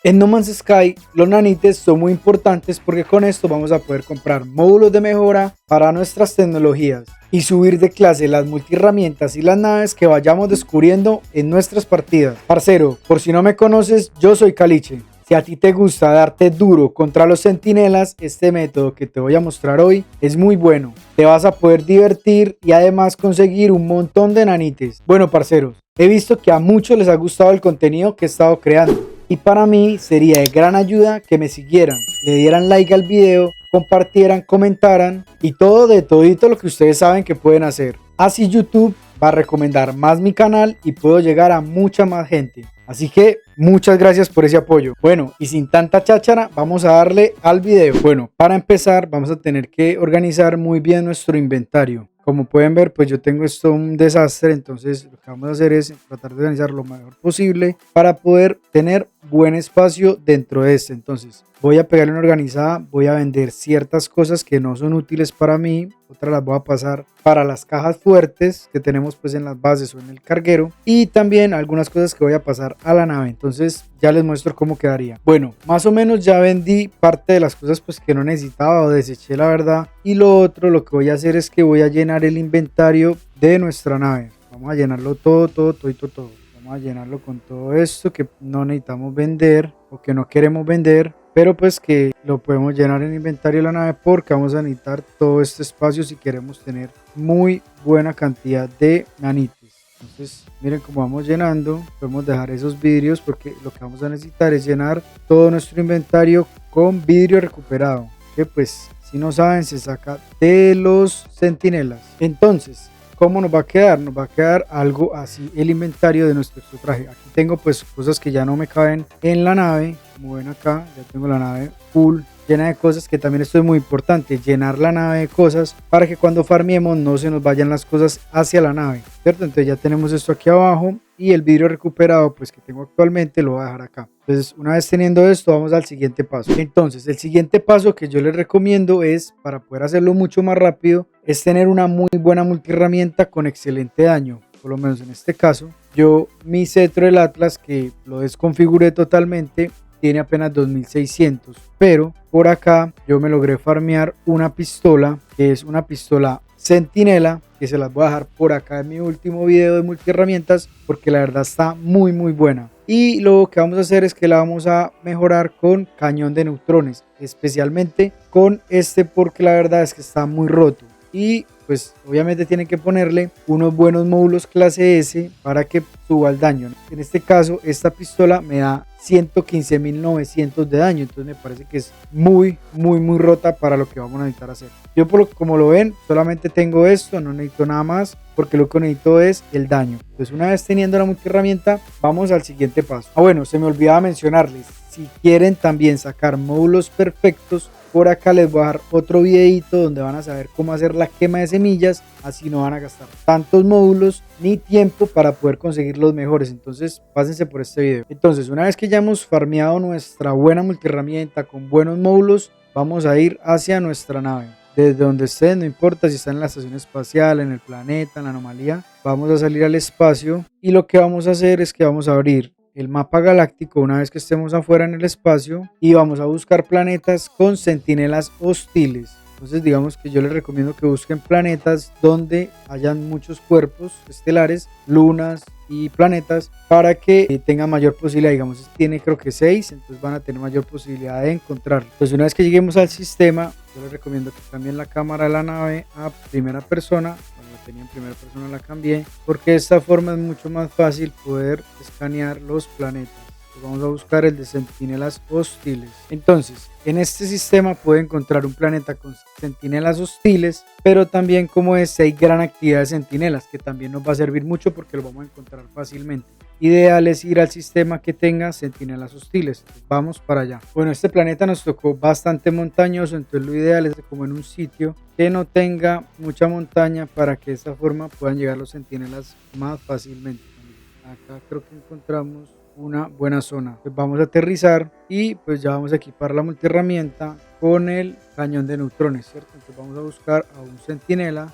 En No Man's Sky, los nanites son muy importantes porque con esto vamos a poder comprar módulos de mejora para nuestras tecnologías y subir de clase las multiherramientas y las naves que vayamos descubriendo en nuestras partidas. Parcero, por si no me conoces, yo soy Caliche. Si a ti te gusta darte duro contra los centinelas, este método que te voy a mostrar hoy es muy bueno. Te vas a poder divertir y además conseguir un montón de nanites. Bueno, parceros, he visto que a muchos les ha gustado el contenido que he estado creando. Y para mí sería de gran ayuda que me siguieran, le dieran like al video, compartieran, comentaran y todo de todito lo que ustedes saben que pueden hacer. Así YouTube va a recomendar más mi canal y puedo llegar a mucha más gente. Así que muchas gracias por ese apoyo. Bueno, y sin tanta cháchara, vamos a darle al video. Bueno, para empezar vamos a tener que organizar muy bien nuestro inventario. Como pueden ver, pues yo tengo esto un desastre, entonces lo que vamos a hacer es tratar de organizar lo mejor posible para poder tener buen espacio dentro de este. Entonces voy a pegarle una organizada, voy a vender ciertas cosas que no son útiles para mí, otras las voy a pasar para las cajas fuertes que tenemos pues en las bases o en el carguero, y también algunas cosas que voy a pasar a la nave. Entonces ya les muestro cómo quedaría. Bueno, más o menos ya vendí parte de las cosas pues que no necesitaba o deseché, la verdad. Y lo otro, lo que voy a hacer es que voy a llenar el inventario de nuestra nave. Vamos a llenarlo todo. Vamos a llenarlo con todo esto que no necesitamos vender o que no queremos vender, pero pues que lo podemos llenar en el inventario de la nave porque vamos a necesitar todo este espacio si queremos tener muy buena cantidad de nanitos. Entonces miren cómo vamos llenando, podemos dejar esos vidrios porque lo que vamos a necesitar es llenar todo nuestro inventario con vidrio recuperado, que pues si no saben se saca de los centinelas. Entonces, ¿cómo nos va a quedar? Nos va a quedar algo así el inventario de nuestro traje. Aquí tengo pues cosas que ya no me caben en la nave, como ven acá, ya tengo la nave full llena de cosas, que también esto es muy importante, llenar la nave de cosas para que cuando farmiemos no se nos vayan las cosas hacia la nave, ¿cierto? Entonces ya tenemos esto aquí abajo y el vidrio recuperado pues que tengo actualmente lo voy a dejar acá. Entonces una vez teniendo esto vamos al siguiente paso. Entonces el siguiente paso que yo les recomiendo es, para poder hacerlo mucho más rápido, es tener una muy buena multiherramienta con excelente daño. Por lo menos en este caso, yo mi cetro del Atlas, que lo desconfiguré totalmente, tiene apenas 2600, pero por acá yo me logré farmear una pistola, que es una pistola Centinela, que se las voy a dejar por acá en mi último video de multiherramientas porque la verdad está muy buena. Y lo que vamos a hacer es que la vamos a mejorar con cañón de neutrones, especialmente con este porque la verdad es que está muy roto. Y pues obviamente tienen que ponerle unos buenos módulos clase S para que suba el daño. En este caso esta pistola me da 115.900 de daño, entonces me parece que es muy rota para lo que vamos a necesitar hacer. Yo como lo ven solamente tengo esto, no necesito nada más porque lo que necesito es el daño. Entonces una vez teniendo la multiherramienta vamos al siguiente paso. Bueno, se me olvidaba mencionarles, si quieren también sacar módulos perfectos, por acá les voy a dar otro videito donde van a saber cómo hacer la quema de semillas, así no van a gastar tantos módulos ni tiempo para poder conseguir los mejores. Entonces pásense por este video. Entonces una vez que ya hemos farmeado nuestra buena multiherramienta con buenos módulos, vamos a ir hacia nuestra nave. Desde donde estén, no importa si están en la estación espacial, en el planeta, en la anomalía, vamos a salir al espacio y lo que vamos a hacer es que vamos a abrir el mapa galáctico una vez que estemos afuera en el espacio y vamos a buscar planetas con centinelas hostiles. Entonces digamos que yo les recomiendo que busquen planetas donde hayan muchos cuerpos estelares, lunas y planetas para que tengan mayor posibilidad. Digamos tiene creo que 6, entonces van a tener mayor posibilidad de encontrarlo. Entonces una vez que lleguemos al sistema, yo les recomiendo que cambien la cámara de la nave a primera persona. Tenía en primera persona, la cambié porque de esta forma es mucho más fácil poder escanear los planetas. Vamos a buscar el de centinelas hostiles. Entonces en este sistema puede encontrar un planeta con centinelas hostiles, pero también como este hay gran actividad de centinelas que también nos va a servir mucho porque lo vamos a encontrar fácilmente. Ideal es ir al sistema que tenga centinelas hostiles. Entonces, vamos para allá. Bueno, este planeta nos tocó bastante montañoso, entonces lo ideal es como en un sitio que no tenga mucha montaña para que de esta forma puedan llegar los centinelas más fácilmente. Acá creo que encontramos una buena zona. Pues vamos a aterrizar y pues ya vamos a equipar la multiherramienta con el cañón de neutrones, ¿cierto? Entonces vamos a buscar a un centinela,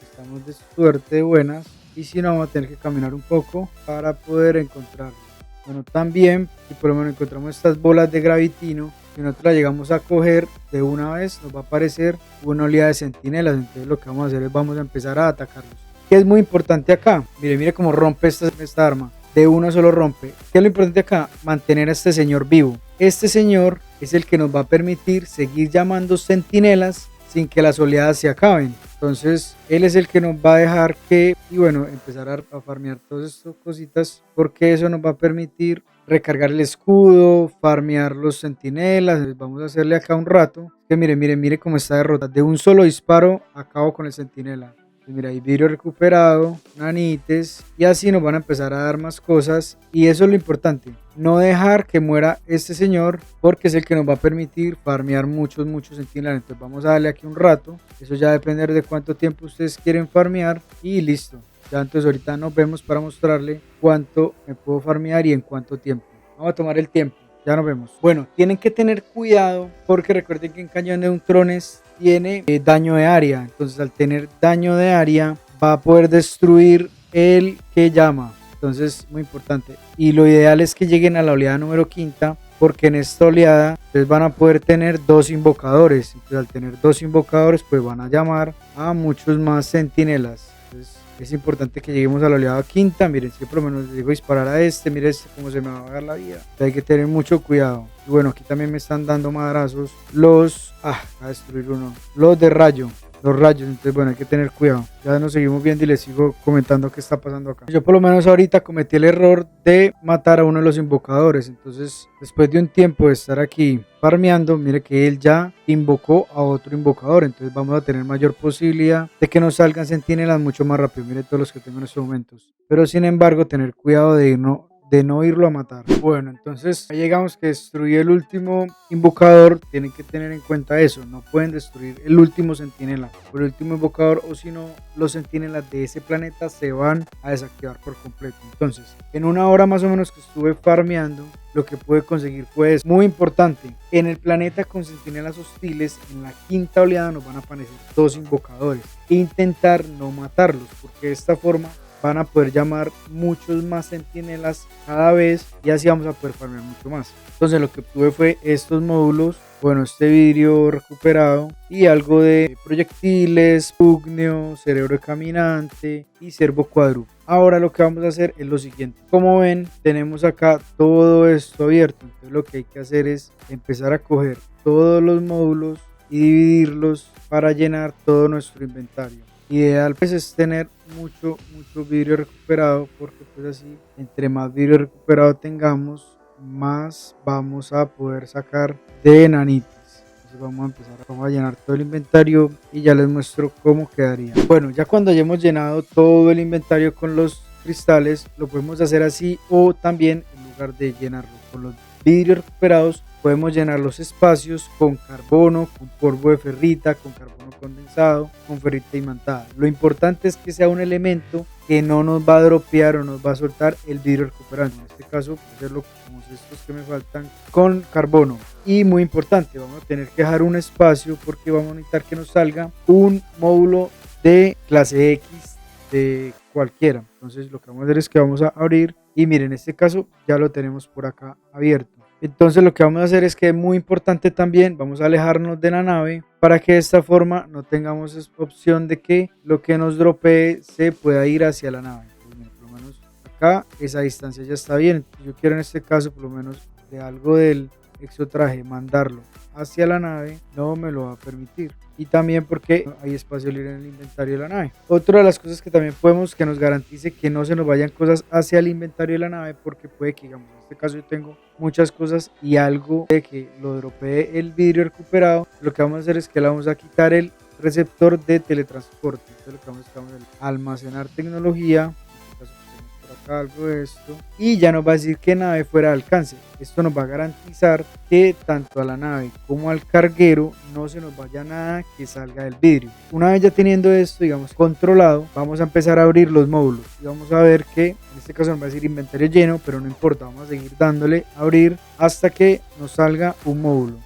estamos de suerte, de buenas, y si no vamos a tener que caminar un poco para poder encontrarlo. Bueno, también, si por lo menos encontramos estas bolas de gravitino, si nosotros las llegamos a coger de una vez, nos va a aparecer una oleada de centinelas. Entonces lo que vamos a hacer es vamos a empezar a atacarlos. ¿Qué es muy importante acá? Mire cómo rompe esta arma. De uno solo rompe. ¿Qué es lo importante acá? Mantener a este señor vivo. Este señor es el que nos va a permitir seguir llamando centinelas sin que las oleadas se acaben. Entonces él es el que nos va a dejar que, y bueno, empezar a farmear todas estas cositas, porque eso nos va a permitir recargar el escudo, farmear los centinelas. Entonces vamos a hacerle acá un rato. Que mire cómo está derrotado. De un solo disparo acabo con el centinela. Mira, hay vidrio recuperado, nanites, y así nos van a empezar a dar más cosas. Y eso es lo importante, no dejar que muera este señor, porque es el que nos va a permitir farmear muchos centinelas. Entonces vamos a darle aquí un rato, eso ya depende de cuánto tiempo ustedes quieren farmear, y listo. Ya entonces ahorita nos vemos para mostrarle cuánto me puedo farmear y en cuánto tiempo. Vamos a tomar el tiempo. Ya nos vemos. Bueno, tienen que tener cuidado porque recuerden que en Cañón de Neutrones tiene daño de área. Entonces al tener daño de área va a poder destruir el que llama. Entonces muy importante. Y lo ideal es que lleguen a la oleada número 5, porque en esta oleada ustedes van a poder tener 2 invocadores. Entonces al tener 2 invocadores pues van a llamar a muchos más centinelas. Entonces es importante que lleguemos a la oleada 5. Miren, si por lo menos llego a disparar a este, miren cómo se me va a dar la vida. Hay que tener mucho cuidado. Y bueno, aquí también me están dando madrazos los... a destruir uno. Los de rayo. Los rayos, entonces bueno, hay que tener cuidado. Ya nos seguimos viendo y les sigo comentando qué está pasando acá. Yo por lo menos ahorita cometí el error de matar a uno de los invocadores. Entonces después de un tiempo de estar aquí farmeando, mire que él ya invocó a otro invocador. Entonces vamos a tener mayor posibilidad de que nos salgan centinelas mucho más rápido. Mire todos los que tengo en estos momentos. Pero sin embargo tener cuidado de no irlo a matar. Bueno, entonces ahí llegamos que destruí el último invocador. Tienen que tener en cuenta eso, no pueden destruir el último centinela por el último invocador, o si no los centinelas de ese planeta se van a desactivar por completo. Entonces en una hora más o menos que estuve farmeando, lo que pude conseguir fue eso. Muy importante, en el planeta con centinelas hostiles, en la 5ª oleada nos van a aparecer 2 invocadores. Intentar no matarlos, porque de esta forma van a poder llamar muchos más centinelas cada vez, y así vamos a poder farmear mucho más. Entonces lo que obtuve fue estos módulos, bueno, este vidrio recuperado y algo de proyectiles, pugnio, cerebro caminante y cervo cuadrúpedo. Ahora lo que vamos a hacer es lo siguiente. Como ven, tenemos acá todo esto abierto. Entonces lo que hay que hacer es empezar a coger todos los módulos y dividirlos para llenar todo nuestro inventario. Ideal pues es tener mucho vidrio recuperado, porque pues así entre más vidrio recuperado tengamos, más vamos a poder sacar de enanitos. Entonces vamos a llenar todo el inventario y ya les muestro cómo quedaría. Bueno, ya cuando hayamos llenado todo el inventario con los cristales, lo podemos hacer así, o también en lugar de llenarlo con los vidrios recuperados, podemos llenar los espacios con carbono, con polvo de ferrita, con carbono condensado, con ferrita imantada. Lo importante es que sea un elemento que no nos va a dropear o nos va a soltar el vidrio recuperado. En este caso, voy a hacerlo como estos que me faltan con carbono. Y muy importante, vamos a tener que dejar un espacio porque vamos a necesitar que nos salga un módulo de clase X de cualquiera. Entonces lo que vamos a hacer es que vamos a abrir, y miren, en este caso ya lo tenemos por acá abierto. Entonces lo que vamos a hacer es que es muy importante también, vamos a alejarnos de la nave para que de esta forma no tengamos opción de que lo que nos dropee se pueda ir hacia la nave. Entonces, por lo menos acá esa distancia ya está bien. Entonces, yo quiero en este caso por lo menos de algo del exotraje mandarlo hacia la nave, no me lo va a permitir. Y también porque hay espacio libre en el inventario de la nave. Otra de las cosas que también podemos, que nos garantice que no se nos vayan cosas hacia el inventario de la nave, porque puede que, digamos, en este caso yo tengo muchas cosas y algo de que lo dropee el vidrio recuperado. Lo que vamos a hacer es que le vamos a quitar el receptor de teletransporte. Entonces lo que vamos a hacer es almacenar tecnología, algo de esto, y ya nos va a decir que nave fuera de alcance. Esto nos va a garantizar que tanto a la nave como al carguero no se nos vaya nada que salga del vidrio. Una vez ya teniendo esto, digamos, controlado, vamos a empezar a abrir los módulos y vamos a ver que en este caso nos va a decir inventario lleno, pero no importa, vamos a seguir dándole a abrir hasta que nos salga un módulo.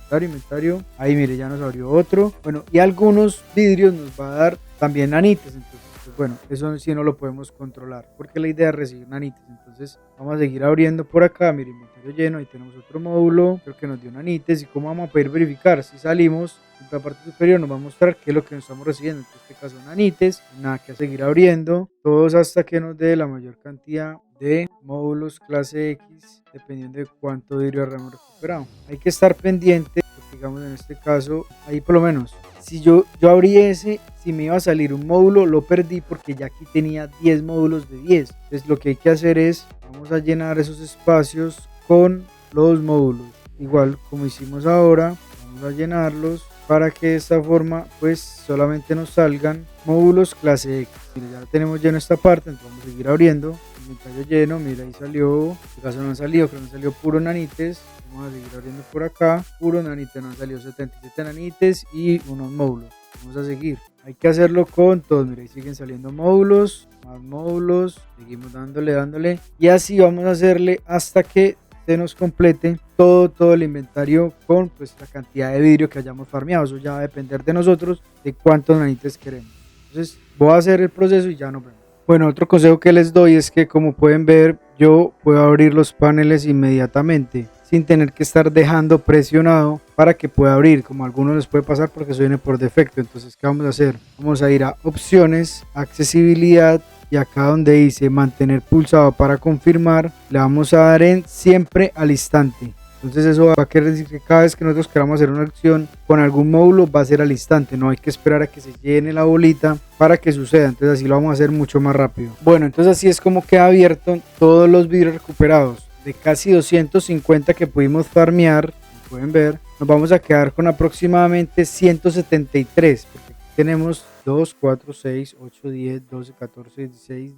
Inventario, ahí mire, ya nos abrió otro. Bueno, y algunos vidrios nos va a dar también nanites. Entonces Pues bueno, eso sí no lo podemos controlar porque la idea es recibir nanites. Entonces vamos a seguir abriendo por acá. Mira, inventario lleno. Ahí tenemos otro módulo. Creo que nos dio nanites. ¿Y cómo vamos a poder verificar? Si salimos en la parte superior nos va a mostrar qué es lo que nos estamos recibiendo. En este caso nanites. Nada que seguir abriendo. Todos hasta que nos dé la mayor cantidad de módulos clase X, dependiendo de cuánto vidrio hayamos recuperado. Hay que estar pendiente, porque digamos en este caso, ahí por lo menos, si yo abrí ese, si me iba a salir un módulo, lo perdí porque ya aquí tenía 10 módulos de 10. Entonces lo que hay que hacer es, vamos a llenar esos espacios con los módulos. Igual como hicimos ahora, vamos a llenarlos para que de esta forma pues solamente nos salgan módulos clase X. Mira, ya tenemos lleno esta parte, entonces vamos a seguir abriendo. Inventario lleno, mira, ahí salió, en este caso no han salido, creo que no salió puro nanites. Vamos a seguir abriendo por acá, puro nanites, no han salido 77 nanites y unos módulos. Vamos a seguir, hay que hacerlo con todos, mira, ahí siguen saliendo módulos, más módulos, seguimos dándole y así vamos a hacerle hasta que se nos complete todo el inventario con pues la cantidad de vidrio que hayamos farmeado. Eso ya va a depender de nosotros de cuántos nanites queremos. Entonces voy a hacer el proceso y ya nos vemos. Bueno, otro consejo que les doy es que, como pueden ver, yo puedo abrir los paneles inmediatamente sin tener que estar dejando presionado para que pueda abrir, como a algunos les puede pasar porque eso viene por defecto. Entonces, ¿qué vamos a hacer? Vamos a ir a opciones, accesibilidad, y acá donde dice mantener pulsado para confirmar, le vamos a dar en siempre al instante. Entonces eso va a querer decir que cada vez que nosotros queramos hacer una acción con algún módulo va a ser al instante, no hay que esperar a que se llene la bolita para que suceda. Entonces así lo vamos a hacer mucho más rápido. Bueno, entonces así es como queda abierto todos los vidrios recuperados. De casi 250 que pudimos farmear, como pueden ver, nos vamos a quedar con aproximadamente 173, porque aquí tenemos 2, 4, 6, 8, 10, 12, 14, 16,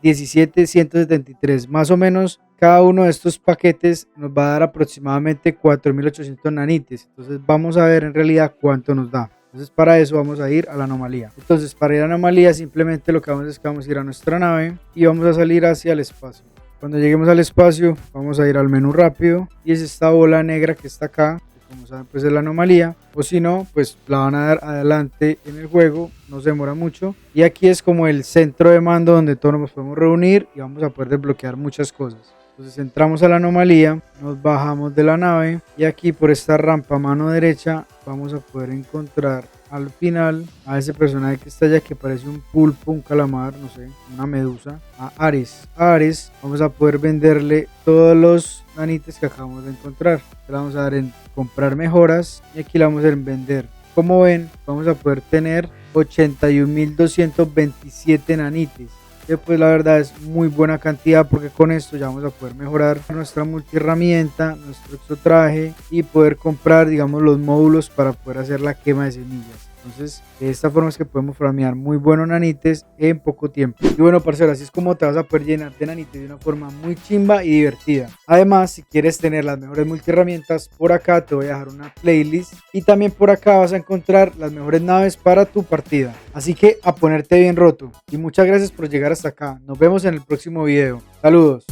17, 173. Más o menos cada uno de estos paquetes nos va a dar aproximadamente 4800 nanites. Entonces vamos a ver en realidad cuánto nos da. Entonces para eso vamos a ir a la anomalía. Entonces para ir a la anomalía simplemente lo que vamos a hacer es que vamos a ir a nuestra nave y vamos a salir hacia el espacio. Cuando lleguemos al espacio vamos a ir al menú rápido y es esta bola negra que está acá. Como saben, pues es la anomalía, o si no, pues la van a dar adelante en el juego, no se demora mucho. Y aquí es como el centro de mando donde todos nos podemos reunir y vamos a poder desbloquear muchas cosas. Entonces entramos a la anomalía, nos bajamos de la nave y aquí por esta rampa a mano derecha vamos a poder encontrar al final a ese personaje que está allá que parece un pulpo, un calamar, no sé, una medusa, a Ares. A Ares vamos a poder venderle todos los nanites que acabamos de encontrar. Le vamos a dar en comprar mejoras y aquí le vamos a dar en vender. Como ven, vamos a poder tener 81.227 nanites. Que pues la verdad es muy buena cantidad, porque con esto ya vamos a poder mejorar nuestra multiherramienta, nuestro exotraje y poder comprar, digamos, los módulos para poder hacer la quema de semillas. Entonces de esta forma es que podemos farmear muy buenos nanites en poco tiempo. Y bueno, parcero, así es como te vas a poder llenar de nanites de una forma muy chimba y divertida. Además, si quieres tener las mejores multiherramientas, por acá te voy a dejar una playlist y también por acá vas a encontrar las mejores naves para tu partida. Así que a ponerte bien roto. Y muchas gracias por llegar hasta acá. Nos vemos en el próximo video. Saludos.